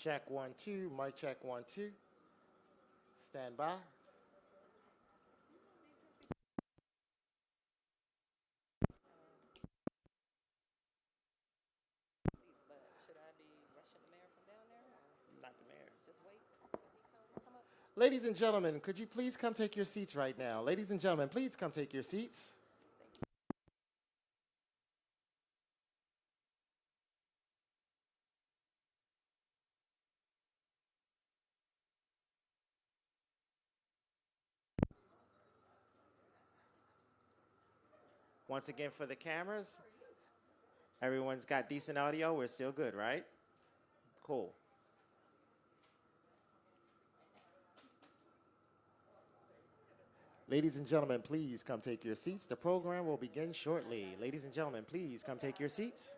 Check 1 2. Mic check 1 2. Stand by. Should I be rushing the mayor from down there? Not the mayor. Just wait. Come up. Ladies and gentlemen, could you please come take your seats right now? Ladies and gentlemen, please come take your seats. Once again for the cameras, everyone's got decent audio. We're still good, right? Cool. Ladies and gentlemen, please come take your seats. The program will begin shortly. Ladies and gentlemen, please come take your seats.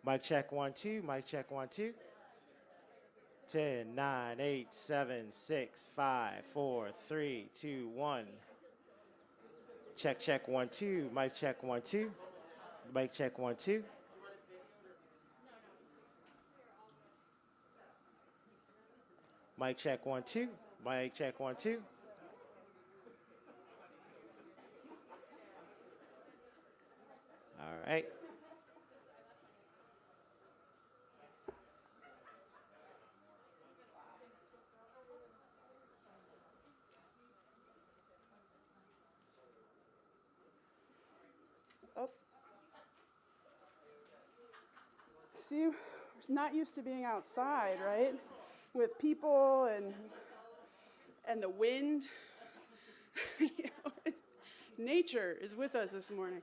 Mic check 1 2. Mic check 1 2. 10 9 8 7 6 5 4 3 2 1. Check 1 2. Mic check 1 2. Mic check 1 2. Mic check 1 2. Mic check 1 2. All right. Oh. See, we're not used to being outside, right? With people and the wind. Nature is with us this morning.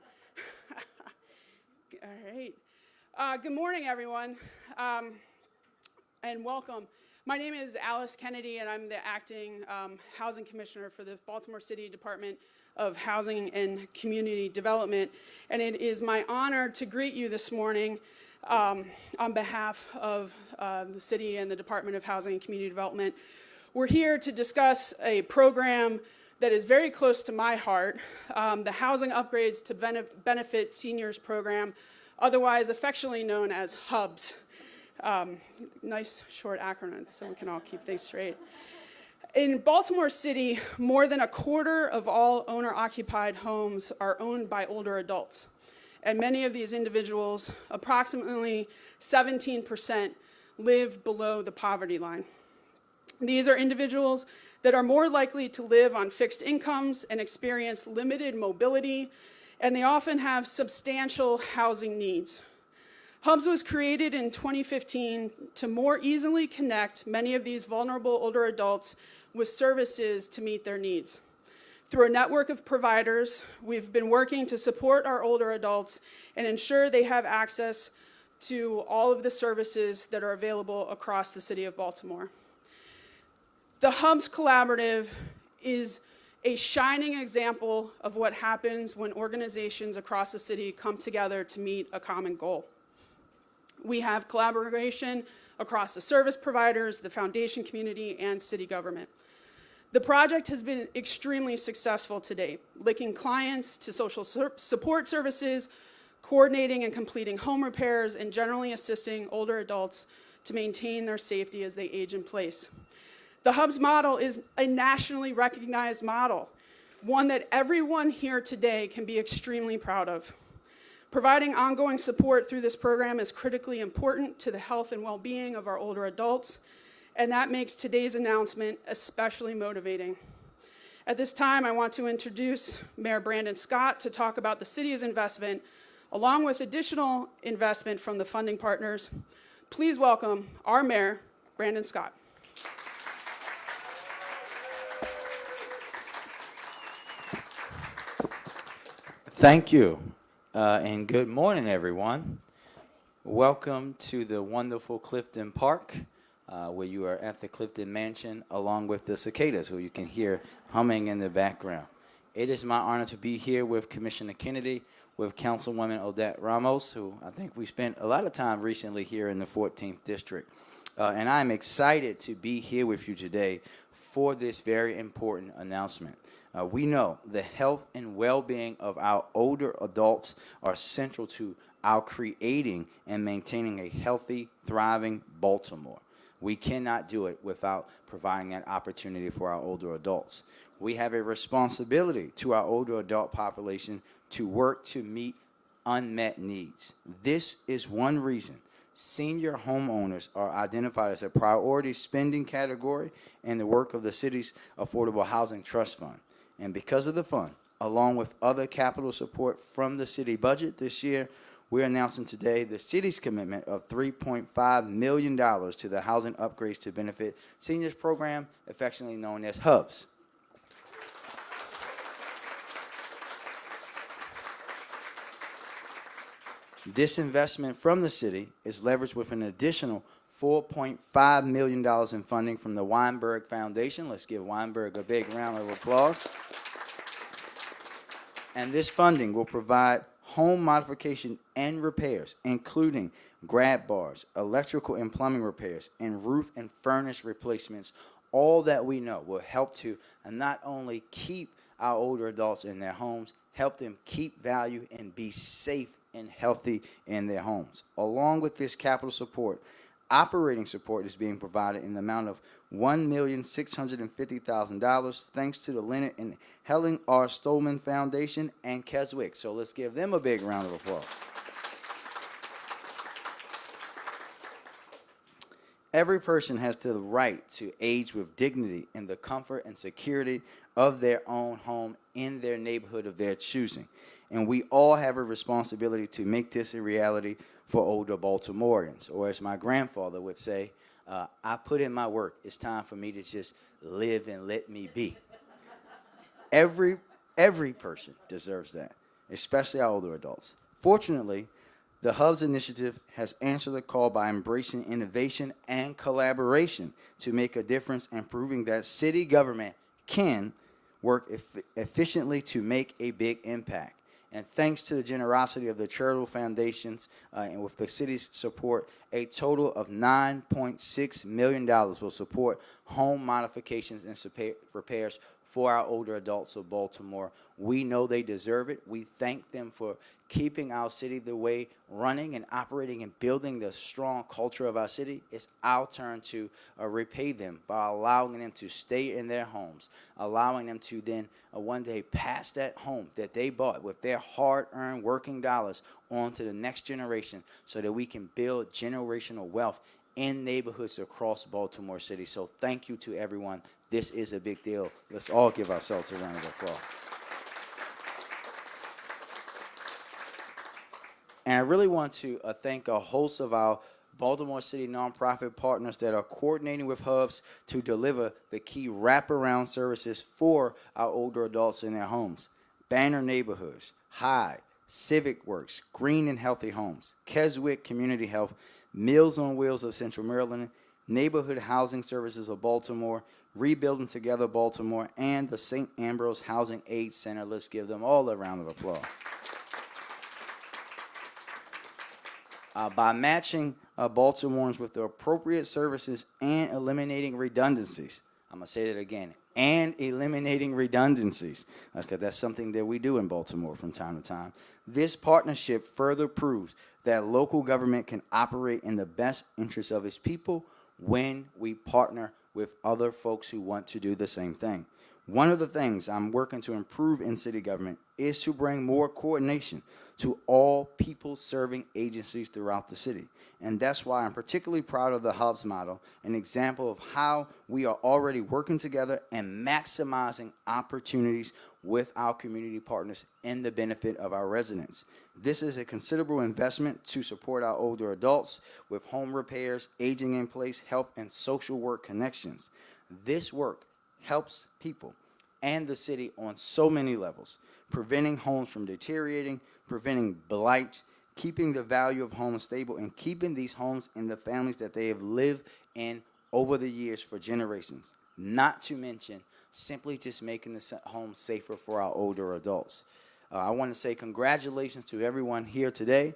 All right. Good morning, everyone, and welcome. My name is Alice Kennedy, and I'm the acting housing commissioner for the Baltimore City Department of Housing and Community Development. And it is my honor to greet you this morning on behalf of the city and the Department of Housing and Community Development. We're here to discuss a program that is very close to my heart, the Housing Upgrades to Benefit Seniors Program, otherwise affectionately known as HUBS. Nice short acronym so we can all keep things straight. In Baltimore City, more than a quarter of all owner-occupied homes are owned by older adults. And many of these individuals, approximately 17%, live below the poverty line. These are individuals that are more likely to live on fixed incomes and experience limited mobility, and they often have substantial housing needs. HUBS was created in 2015 to more easily connect many of these vulnerable older adults with services to meet their needs. Through a network of providers, we've been working to support our older adults and ensure they have access to all of the services that are available across the city of Baltimore. The HUBS Collaborative is a shining example of what happens when organizations across the city come together to meet a common goal. We have collaboration across the service providers, the foundation community, and city government. The project has been extremely successful to date, linking clients to social support services, coordinating and completing home repairs, and generally assisting older adults to maintain their safety as they age in place. The HUBS model is a nationally recognized model, one that everyone here today can be extremely proud of. Providing ongoing support through this program is critically important to the health and well-being of our older adults, and that makes today's announcement especially motivating. At this time, I want to introduce Mayor Brandon Scott to talk about the city's investment, along with additional investment from the funding partners. Please welcome our Mayor, Brandon Scott. Thank you, and good morning, everyone. Welcome to the wonderful Clifton Park, where you are at the Clifton Mansion, along with the cicadas, who you can hear humming in the background. It is my honor to be here with Commissioner Kennedy, with Councilwoman Odette Ramos, who I think we spent a lot of time recently here in the 14th District. And I'm excited to be here with you today for this very important announcement. We know the health and well-being of our older adults are central to our creating and maintaining a healthy, thriving Baltimore. We cannot do it without providing that opportunity for our older adults. We have a responsibility to our older adult population to work to meet unmet needs. This is one reason senior homeowners are identified as a priority spending category in the work of the city's Affordable Housing Trust Fund. And because of the fund, along with other capital support from the city budget this year, we're announcing today the city's commitment of $3.5 million to the Housing Upgrades to Benefit Seniors program, affectionately known as HUBS. This investment from the city is leveraged with an additional $4.5 million in funding from the Weinberg Foundation. Let's give Weinberg a big round of applause. And this funding will provide home modification and repairs, including grab bars, electrical and plumbing repairs, and roof and furnace replacements, all that we know will help to not only keep our older adults in their homes, help them keep value and be safe and healthy in their homes. Along with this capital support, operating support is being provided in the amount of $1,650,000 thanks to the Leonard and Helen R. Stolman Foundation and Keswick. So let's give them a big round of applause. Every person has the right to age with dignity in the comfort and security of their own home in their neighborhood of their choosing. And we all have a responsibility to make this a reality for older Baltimoreans. Or as my grandfather would say, I put in my work. It's time for me to just live and let me be. Every person deserves that, especially our older adults. Fortunately, the HUBS initiative has answered the call by embracing innovation and collaboration to make a difference and proving that city government can work efficiently to make a big impact. And thanks to the generosity of the charitable foundations and with the city's support, a total of $9.6 million will support home modifications and repairs for our older adults of Baltimore. We know they deserve it. We thank them for keeping our city the way, running and operating and building the strong culture of our city. It's our turn to repay them by allowing them to stay in their homes, allowing them to then one day pass that home that they bought with their hard-earned working dollars on to the next generation so that we can build generational wealth in neighborhoods across Baltimore City. So thank you to everyone. This is a big deal. Let's all give ourselves a round of applause. And I really want to thank a host of our Baltimore City nonprofit partners that are coordinating with HUBS to deliver the key wraparound services for our older adults in their homes. Banner Neighborhoods, High, Civic Works, Green and Healthy Homes, Keswick Community Health, Meals on Wheels of Central Maryland, Neighborhood Housing Services of Baltimore, Rebuilding Together Baltimore, and the St. Ambrose Housing Aid Center. Let's give them all a round of applause. By matching Baltimoreans with the appropriate services and eliminating redundancies. I'm going to say that again, and eliminating redundancies. That's something that we do in Baltimore from time to time. This partnership further proves that local government can operate in the best interest of its people when we partner with other folks who want to do the same thing. One of the things I'm working to improve in city government is to bring more coordination to all people-serving agencies throughout the city. And that's why I'm particularly proud of the Hubs model, an example of how we are already working together and maximizing opportunities with our community partners in the benefit of our residents. This is a considerable investment to support our older adults with home repairs, aging in place, health, and social work connections. This work helps people and the city on so many levels, preventing homes from deteriorating, preventing blight, keeping the value of homes stable, and keeping these homes in the families that they have lived in over the years for generations. Not to mention simply just making the home safer for our older adults. I want to say congratulations to everyone here today.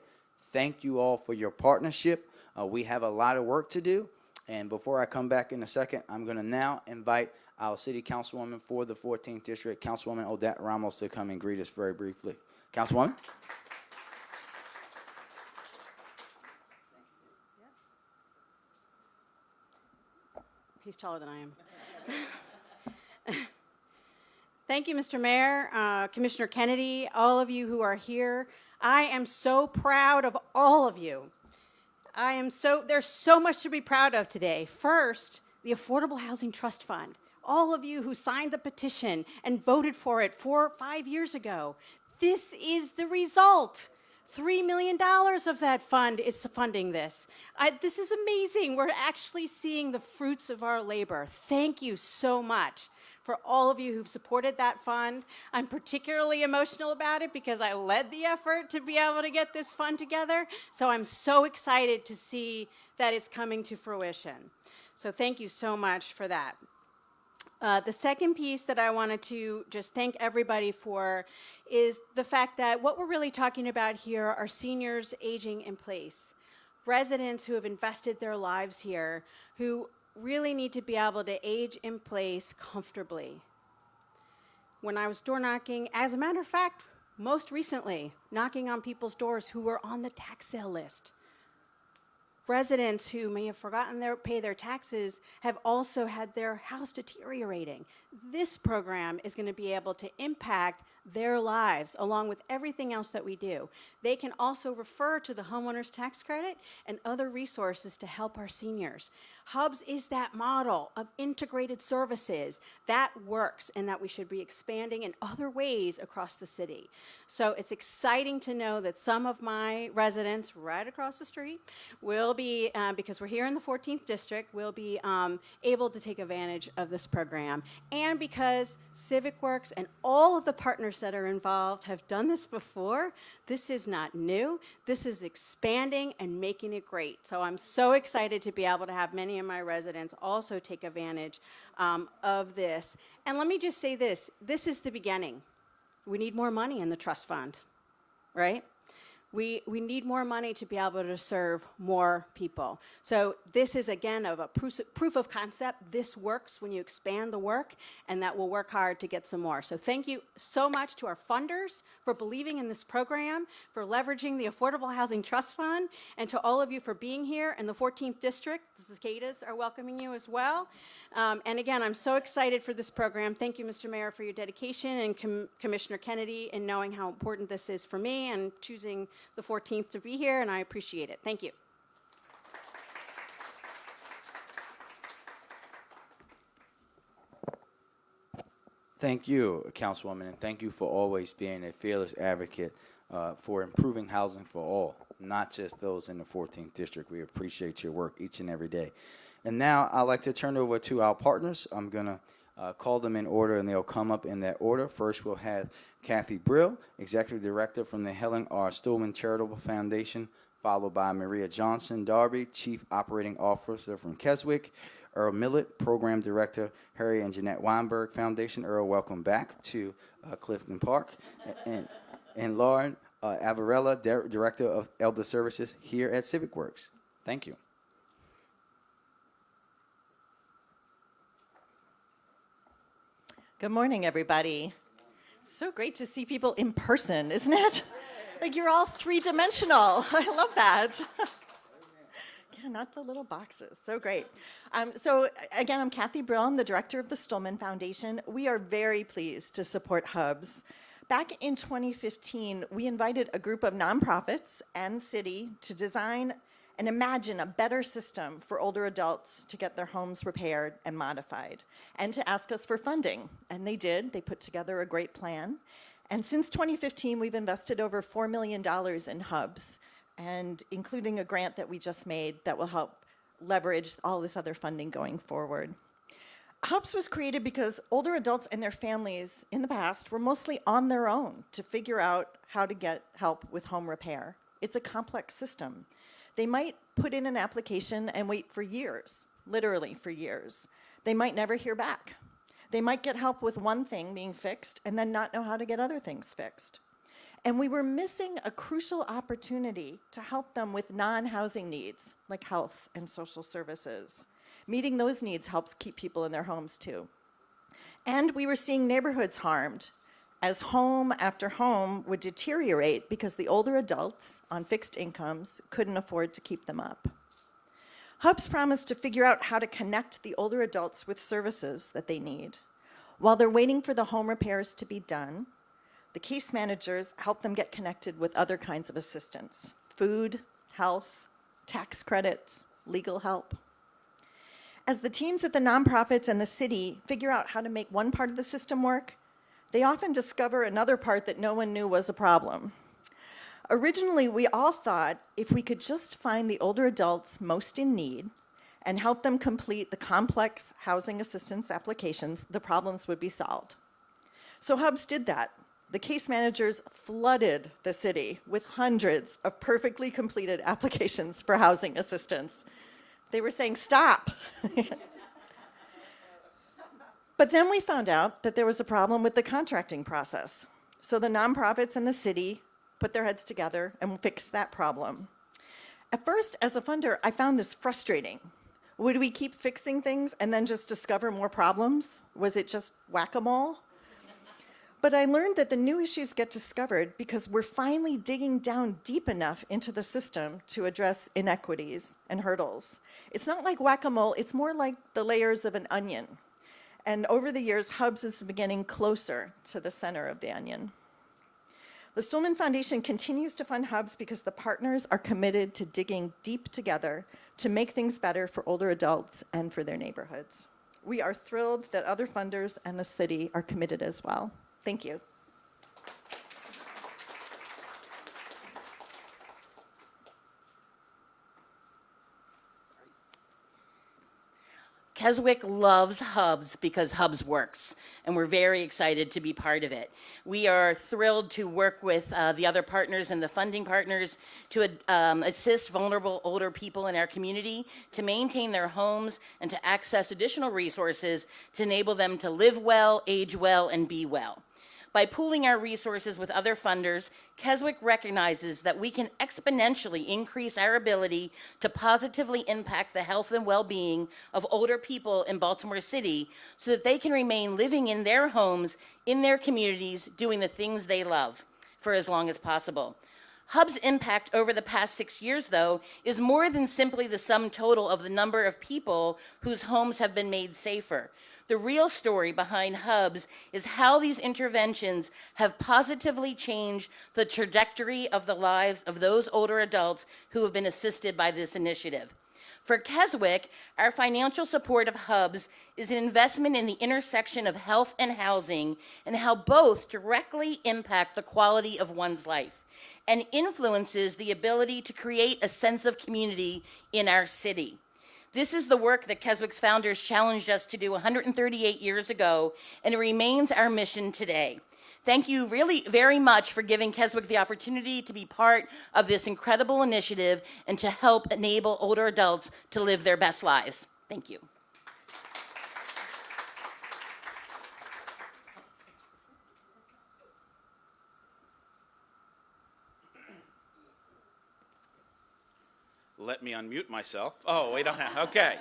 Thank you all for your partnership. We have a lot of work to do. And before I come back in a second, I'm going to now invite our city councilwoman for the 14th district, Councilwoman Odette Ramos, to come and greet us very briefly. Councilwoman? He's taller than I am. Thank you, Mr. Mayor, Commissioner Kennedy, all of you who are here. I am so proud of all of you. There's so much to be proud of today. First, the Affordable Housing Trust Fund. All of you who signed the petition and voted for it 4 or 5 years ago. This is the result. $3 million of that fund is funding this. This is amazing. We're actually seeing the fruits of our labor. Thank you so much for all of you who've supported that fund. I'm particularly emotional about it because I led the effort to be able to get this fund together. So I'm so excited to see that it's coming to fruition. So thank you so much for that. The second piece that I wanted to just thank everybody for is the fact that what we're really talking about here are seniors aging in place, residents who have invested their lives here, who really need to be able to age in place comfortably. When I was door knocking, as a matter of fact, most recently, knocking on people's doors who were on the tax sale list, residents who may have forgotten to pay their taxes have also had their house deteriorating. This program is going to be able to impact their lives along with everything else that we do. They can also refer to the homeowner's tax credit and other resources to help our seniors. Hubs is that model of integrated services that works and that we should be expanding in other ways across the city. So it's exciting to know that some of my residents right across the street will be, because we're here in the 14th district, will be able to take advantage of this program. And because Civic Works and all of the partners that are involved have done this before, this is not new. This is expanding and making it great. So I'm so excited to be able to have many of my residents also take advantage of this. And let me just say this is the beginning. We need more money in the trust fund, right? We need more money to be able to serve more people. So this is, again, of a proof of concept. This works when you expand the work, and that we'll work hard to get some more. So thank you so much to our funders for believing in this program, for leveraging the Affordable Housing Trust Fund, and to all of you for being here in the 14th District. The cicadas are welcoming you as well. And again, I'm so excited for this program. Thank you, Mr. Mayor, for your dedication, and Commissioner Kennedy, in knowing how important this is for me and choosing the 14th to be here, and I appreciate it. Thank you. Thank you, Councilwoman, and thank you for always being a fearless advocate for improving housing for all, not just those in the 14th District. We appreciate your work each and every day. And now I'd like to turn over to our partners. I'm going to call them in order, and they'll come up in that order. First, we'll have Kathy Brill, Executive Director from the Helen R. Stillman Charitable Foundation, followed by Maria Johnson Darby, Chief Operating Officer from Keswick, Earl Millett, Program Director, Harry and Jeanette Weinberg Foundation. Earl, welcome back to Clifton Park. And Lauren Avarella, Director of Elder Services here at Civic Works. Thank you. Good morning, everybody. So great to see people in person, isn't it? Like you're all three-dimensional. I love that. Yeah, not the little boxes. So great. So again, I'm Kathy Brill. I'm the director of the Stillman Foundation. We are very pleased to support Hubs. Back in 2015, we invited a group of nonprofits and city to design and imagine a better system for older adults to get their homes repaired and modified, and to ask us for funding. And they did. They put together a great plan. And since 2015, we've invested over $4 million in Hubs, and including a grant that we just made that will help leverage all this other funding going forward. Hubs was created because older adults and their families in the past were mostly on their own to figure out how to get help with home repair. It's a complex system. They might put in an application and wait for years, literally for years. They might never hear back. They might get help with one thing being fixed and then not know how to get other things fixed. And we were missing a crucial opportunity to help them with non-housing needs, like health and social services. Meeting those needs helps keep people in their homes too. And we were seeing neighborhoods harmed as home after home would deteriorate because the older adults on fixed incomes couldn't afford to keep them up. Hubs promised to figure out how to connect the older adults with services that they need. While they're waiting for the home repairs to be done, the case managers help them get connected with other kinds of assistance: food, health, tax credits, legal help. As the teams at the nonprofits and the city figure out how to make one part of the system work, they often discover another part that no one knew was a problem. Originally, we all thought if we could just find the older adults most in need and help them complete the complex housing assistance applications, the problems would be solved. So Hubs did that. The case managers flooded the city with hundreds of perfectly completed applications for housing assistance. They were saying, stop. But then we found out that there was a problem with the contracting process. So the nonprofits and the city put their heads together and fixed that problem. At first, as a funder, I found this frustrating. Would we keep fixing things and then just discover more problems? Was it just whack-a-mole? But I learned that the new issues get discovered because we're finally digging down deep enough into the system to address inequities and hurdles. It's not like whack-a-mole, it's more like the layers of an onion. And over the years, Hubs is getting closer to the center of the onion. The Stillman Foundation continues to fund Hubs because the partners are committed to digging deep together to make things better for older adults and for their neighborhoods. We are thrilled that other funders and the city are committed as well. Thank you. Keswick loves Hubs because Hubs works, and we're very excited to be part of it. We are thrilled to work with the other partners and the funding partners to assist vulnerable older people in our community to maintain their homes and to access additional resources to enable them to live well, age well, and be well. By pooling our resources with other funders, Keswick recognizes that we can exponentially increase our ability to positively impact the health and well-being of older people in Baltimore City so that they can remain living in their homes, in their communities, doing the things they love for as long as possible. Hub's impact over the past 6 years, though, is more than simply the sum total of the number of people whose homes have been made safer. The real story behind Hubs is how these interventions have positively changed the trajectory of the lives of those older adults who have been assisted by this initiative. For Keswick, our financial support of Hubs is an investment in the intersection of health and housing and how both directly impact the quality of one's life and influences the ability to create a sense of community in our city. This is the work that Keswick's founders challenged us to do 138 years ago, and it remains our mission today. Thank you really very much for giving Keswick the opportunity to be part of this incredible initiative and to help enable older adults to live their best lives. Thank you. Let me unmute myself. Oh, we don't have, okay.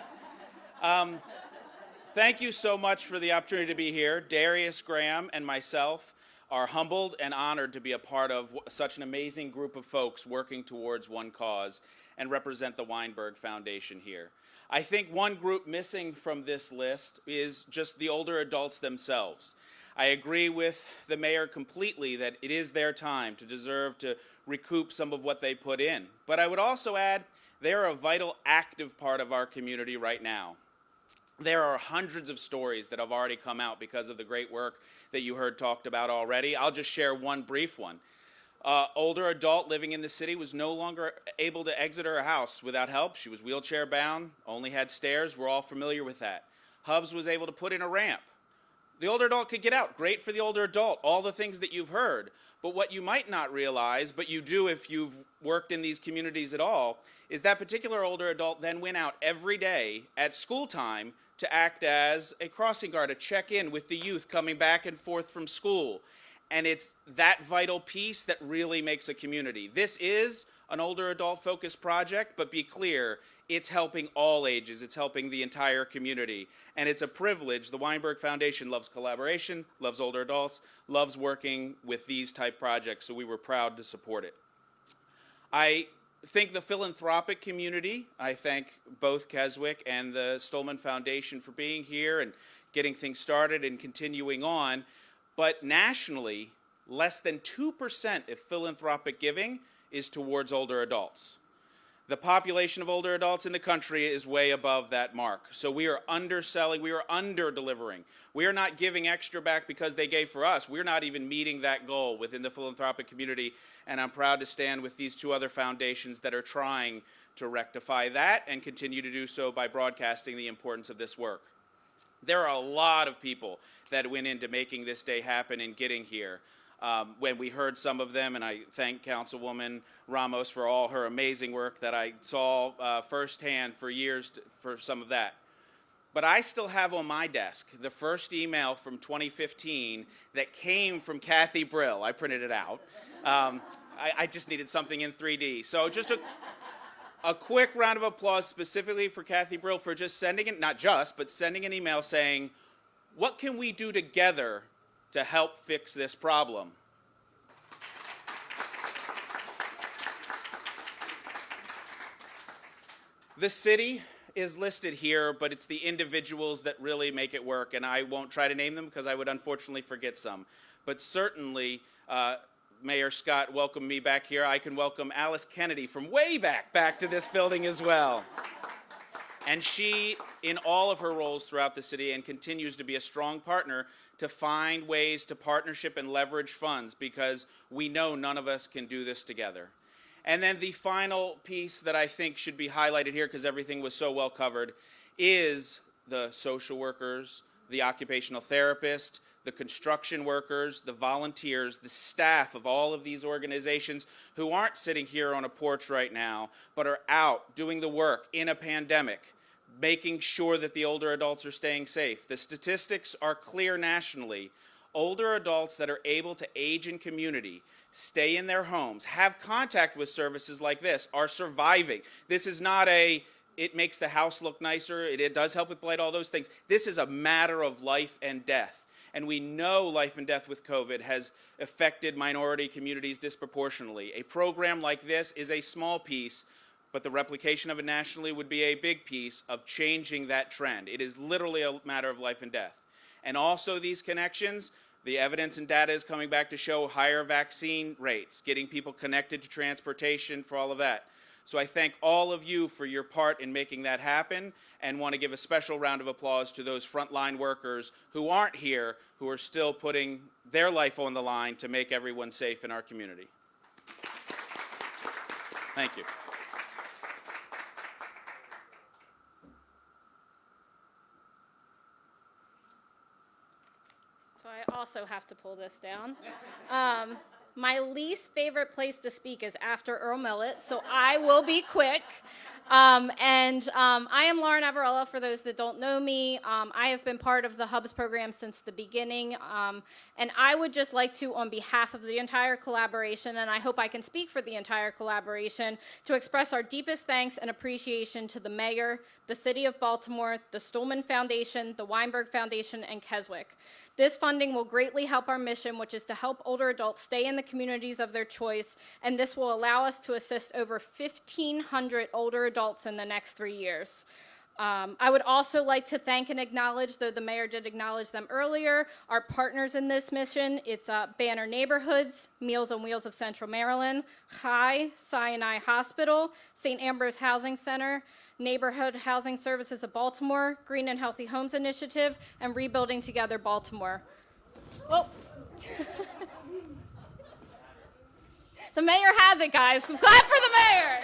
Thank you so much for the opportunity to be here. Darius Graham and myself are humbled and honored to be a part of such an amazing group of folks working towards one cause. and represent the Weinberg Foundation here. I think one group missing from this list is just the older adults themselves. I agree with the mayor completely that it is their time to deserve to recoup some of what they put in. But I would also add they are a vital, active part of our community right now. There are hundreds of stories that have already come out because of the great work that you heard talked about already. I'll just share one brief one. Older adult living in the city was no longer able to exit her house without help. She was wheelchair bound, only had stairs. We're all familiar with that. Hubs was able to put in a ramp. The older adult could get out. Great for the older adult. All the things that you've heard. But what you might not realize, but you do if you've worked in these communities at all, is that particular older adult then went out every day at school time to act as a crossing guard, to check in with the youth coming back and forth from school. And it's that vital piece that really makes a community. This is an older adult focused project, but be clear, it's helping all ages. It's helping the entire community. And it's a privilege. The Weinberg Foundation loves collaboration, loves older adults, loves working with these type projects, so we were proud to support it. I thank the philanthropic community. I thank both Keswick and the Stolman Foundation for being here and getting things started and continuing on. But nationally, less than 2% of philanthropic giving is towards older adults. The population of older adults in the country is way above that mark. So we are underselling, we are under-delivering. We are not giving extra back because they gave for us. We're not even meeting that goal within the philanthropic community, and I'm proud to stand with these two other foundations that are trying to rectify that and continue to do so by broadcasting the importance of this work. There are a lot of people that went into making this day happen and getting here. When we heard some of them, and I thank Councilwoman Ramos for all her amazing work that I saw firsthand for years for some of that. But I still have on my desk the first email from 2015 that came from Kathy Brill. I printed it out. I just needed something in 3D. So just a quick round of applause specifically for Kathy Brill for just sending it, not just, but sending an email saying, what can we do together to help fix this problem? The city is listed here, but it's the individuals that really make it work, and I won't try to name them because I would unfortunately forget some. But certainly, Mayor Scott welcomed me back here. I can welcome Alice Kennedy from way back to this building as well. And she, in all of her roles throughout the city, and continues to be a strong partner to find ways to partnership and leverage funds, because we know none of us can do this together. And then the final piece that I think should be highlighted here, because everything was so well covered, is the social workers, the occupational therapist, the construction workers, the volunteers, the staff of all of these organizations who aren't sitting here on a porch right now, but are out doing the work in a pandemic, making sure that the older adults are staying safe. The statistics are clear nationally. Older adults that are able to age in community, stay in their homes, have contact with services like this, are surviving. This is not it makes the house look nicer, it does help with blight, all those things. This is a matter of life and death. And we know life and death with COVID has affected minority communities disproportionately. A program like this is a small piece, but the replication of it nationally would be a big piece of changing that trend. It is literally a matter of life and death. And also these connections, the evidence and data is coming back to show higher vaccine rates, getting people connected to transportation, for all of that. So I thank all of you for your part in making that happen, and want to give a special round of applause to those frontline workers who aren't here, who are still putting their life on the line to make everyone safe in our community. Thank you. So I also have to pull this down. My least favorite place to speak is after Earl Millett, so I will be quick. I am Lauren Avarella, for those that don't know me. I have been part of the Hubs program since the beginning, and I would just like to, on behalf of the entire collaboration, and I hope I can speak for the entire collaboration, to express our deepest thanks and appreciation to the mayor, the city of Baltimore, the Stolman Foundation, the Weinberg Foundation, and Keswick. This funding will greatly help our mission, which is to help older adults stay in the communities of their choice, and this will allow us to assist over 1,500 older adults in the next 3 years. I would also like to thank and acknowledge, though the mayor did acknowledge them earlier, our partners in this mission. It's Banner Neighborhoods, Meals on Wheels of Central Maryland, High, Sinai Hospital, St. Ambrose Housing Center, Neighborhood Housing Services of Baltimore, Green and Healthy Homes Initiative, and Rebuilding Together Baltimore. Well, the mayor has it, guys. Clap for the mayor.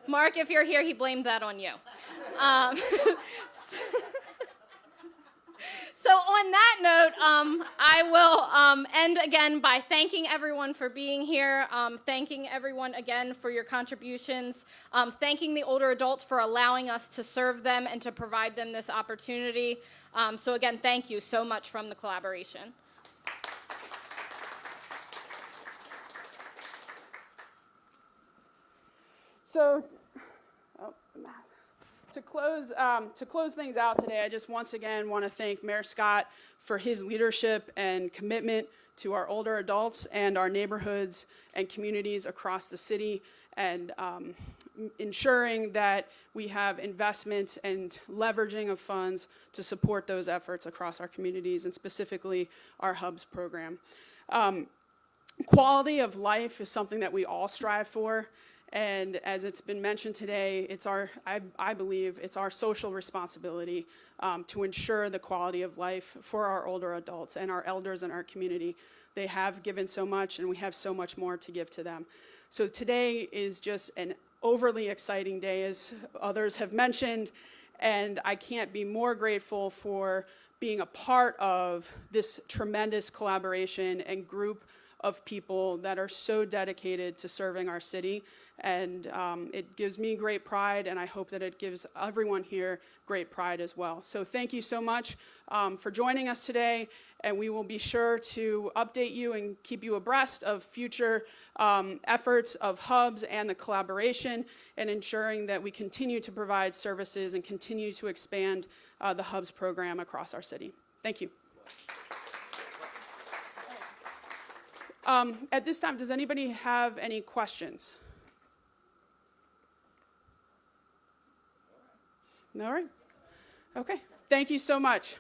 Mark, if you're here, he blamed that on you. So on that note, I will end again by thanking everyone for being here, thanking everyone again for your contributions, thanking the older adults for allowing us to serve them and to provide them this opportunity. So again, thank you so much from the collaboration. So, to close things out today, I just once again want to thank Mayor Scott for his leadership and commitment to our older adults and our neighborhoods and communities across the city, and ensuring that we have investment and leveraging of funds to support those efforts across our communities, and specifically our HUBs program. Quality of life is something that we all strive for. And as it's been mentioned today, it's I believe it's our social responsibility to ensure the quality of life for our older adults and our elders in our community. They have given so much, and we have so much more to give to them. So today is just an overly exciting day, as others have mentioned, and I can't be more grateful for being a part of this tremendous collaboration and group of people that are so dedicated to serving our city. And it gives me great pride, and I hope that it gives everyone here great pride as well. So thank you so much for joining us today, and we will be sure to update you and keep you abreast of future efforts of HUBs and the collaboration, and ensuring that we continue to provide services and continue to expand the HUBs program across our city. Thank you. At this time, does anybody have any questions? All right. Okay. Thank you so much.